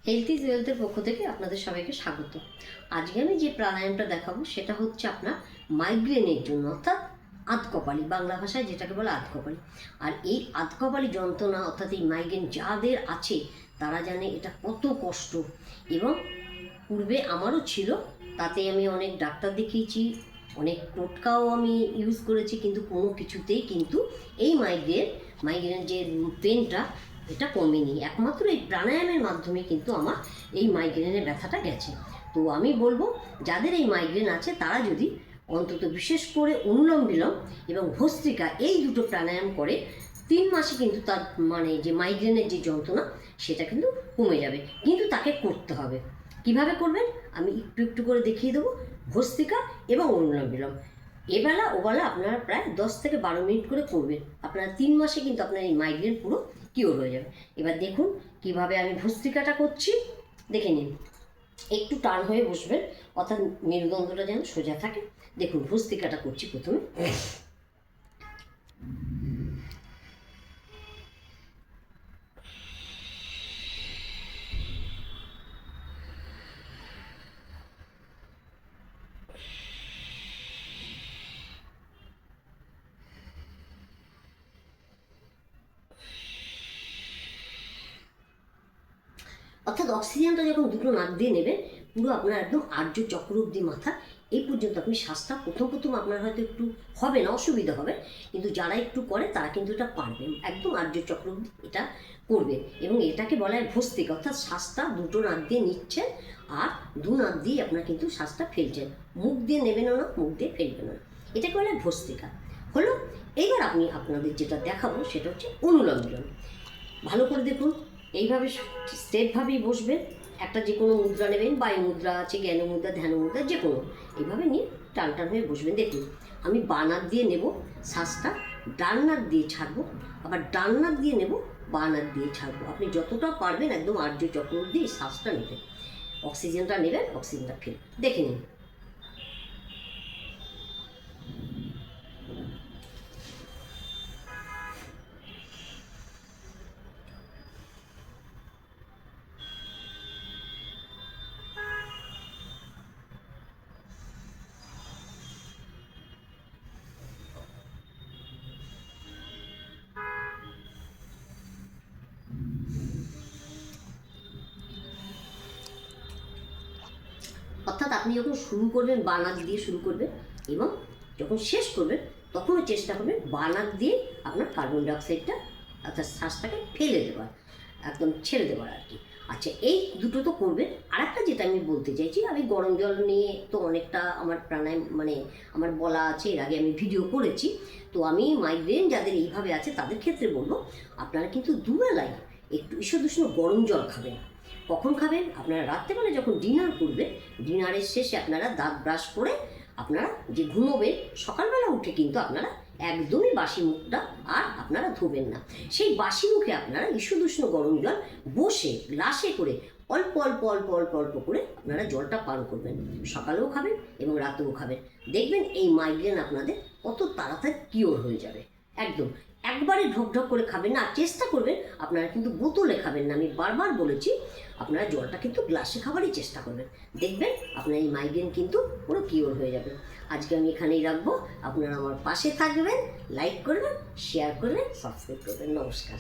Health is ওয়েলথের পক্ষ থেকে আপনাদের সবাইকে স্বাগত। আজকে আমি যে প্রাণায়ামটা দেখাবো সেটা হচ্ছে আপনার মাইগ্রেনের জন্য, অর্থাৎ আধকপালি, বাংলা ভাষায় যেটাকে বলে আধকপালি। আর এই আধকপালি যন্ত্রণা অর্থাৎ এই মাইগ্রেন যাদের আছে তারা জানে এটা কত কষ্ট। এবং পূর্বে আমারও ছিল, তাতে আমি অনেক ডাক্তার দেখিয়েছি, অনেক টোটকাও আমি ইউজ করেছি, কিন্তু কোনো কিছুতেই কিন্তু এই মাইগ্রেনের যে পেনটা এটা কমেনি। একমাত্র এই প্রাণায়ামের মাধ্যমে কিন্তু আমার এই মাইগ্রেনের ব্যথাটা গেছে। তো আমি বলবো যাদের এই মাইগ্রেন আছে তারা যদি অন্তত বিশেষ করে অনুলোম বিলোম এবং ভস্ত্রিকা এই দুটো প্রাণায়াম করে 3 মাসে কিন্তু তার যে মাইগ্রেনের যে যন্ত্রণা সেটা কিন্তু কমে যাবে। কিন্তু তাকে করতে হবে। কিভাবে করবেন আমি একটু একটু করে দেখিয়ে দেবো। ভস্ত্রিকা এবং অনুলোম বিলোম এবেলা ওবেলা আপনারা প্রায় 10 থেকে 12 মিনিট করে করবেন। আপনারা 3 মাসে কিন্তু আপনার এই মাইগ্রেন পুরো কিওর হয়ে যাবে। এবার দেখুন কিভাবে আমি ভস্ত্রিকাটা করছি, দেখে নিন। একটু টান হয়ে বসবেন, অর্থাৎ মেরুদণ্ডটা যেন সোজা থাকে। দেখুন ভস্ত্রিকাটা করছি প্রথমে। অর্থাৎ অক্সিজেনটা যখন দুটো নাক দিয়ে নেবেন, পুরো আপনার একদম আর্য চক্র অব্দি মাথা এই পর্যন্ত আপনি শ্বাসটা প্রথম আপনার হয়তো একটু হবে না, অসুবিধা হবে, কিন্তু যারা একটু করে তারা কিন্তু এটা পারবেন। একদম আর্য চক্র অব্দি এটা করবেন। এবং এটাকে বলা হয় ভস্ত্রিকা, অর্থাৎ শ্বাসটা দুটো নাক দিয়ে নিচ্ছেন আর দু নাক দিয়ে আপনার কিন্তু শ্বাসটা ফেলছেন। মুখ দিয়ে নেবেনও না, মুখ দিয়ে ফেলবেন না। এটাকে বলা হয় ভস্ত্রিকা। হলো। এইবার আমি আপনাদের যেটা দেখাবো সেটা হচ্ছে অনুলোম বিলোম। ভালো করে দেখুন, এইভাবে স্টেপভাবেই বসবেন। একটা যে কোনো মুদ্রা নেবেন, বায়ু মুদ্রা আছে, জ্ঞান মুদ্রা, ধ্যান মুদ্রা, যে কোনো এইভাবে নিয়ে টান টান হয়ে বসবেন। দেখুন আমি বাঁ নাক দিয়ে নেব শ্বাসটা, ডান নাক দিয়ে ছাড়বো, আবার ডান নাক দিয়ে নেব, বাঁ নাক দিয়ে ছাড়বো। আপনি যতটা পারবেন একদম আর্য চক্র দিয়ে শ্বাসটা নেবেন, অক্সিজেনটা নেবেন, অক্সিজেনটা ফেলবেন। দেখে নিন। অর্থাৎ আপনি যখন শুরু করবেন বাঁ নাক দিয়ে শুরু করবেন, এবং যখন শেষ করবেন তখনও চেষ্টা করবেন বাঁ নাক দিয়ে আপনার কার্বন ডাইঅক্সাইডটা অর্থাৎ শ্বাসটাকে ফেলে দেওয়ার, একদম ছেড়ে দেওয়ার আর কি। আচ্ছা, এই দুটো তো করবেন। আরেকটা যেটা আমি বলতে চাইছি, আমি গরম জল নিয়ে তো অনেকটা আমার প্রাণায়াম আমার বলা আছে, এর আগে আমি ভিডিও করেছি। তো আমি মাইগ্রেন যাদের এইভাবে আছে তাদের ক্ষেত্রে বলবো আপনারা কিন্তু দুবেলায় একটু ঈষদুষ্ণ গরম জল খাবেন। কখন খাবেন? আপনারা রাত্রেবেলা যখন ডিনার করবেন, ডিনারের শেষে আপনারা দাঁত ব্রাশ করে আপনারা যে ঘুমোবেন, সকালবেলা উঠে কিন্তু আপনারা একদমই বাসি মুখটা আর আপনারা ধোবেন না। সেই বাসি মুখে আপনারা ঈষদুষ্ণ গরম জল বসে গ্লাসে করে অল্প অল্প অল্প অল্প অল্প করে আপনারা জলটা পান করবেন। সকালেও খাবেন এবং রাতেও খাবেন। দেখবেন এই মাইগ্রেন আপনাদের কত তাড়াতাড়ি কিওর হয়ে যাবে। একদম একবারে ঢকঢক করে খাবেন না। চেষ্টা করবেন আপনারা কিন্তু বোতলে খাবেন না, আমি বারবার বলেছি। আপনারা জলটা কিন্তু গ্লাসে খাবারই চেষ্টা করবেন। দেখবেন আপনার এই মাইগ্রেন কিন্তু পুরো কিওর হয়ে যাবে। আজকে আমি এখানেই রাখবো। আপনারা আমার পাশে থাকবেন, লাইক করবেন, শেয়ার করবেন, সাবস্ক্রাইব করবেন। নমস্কার।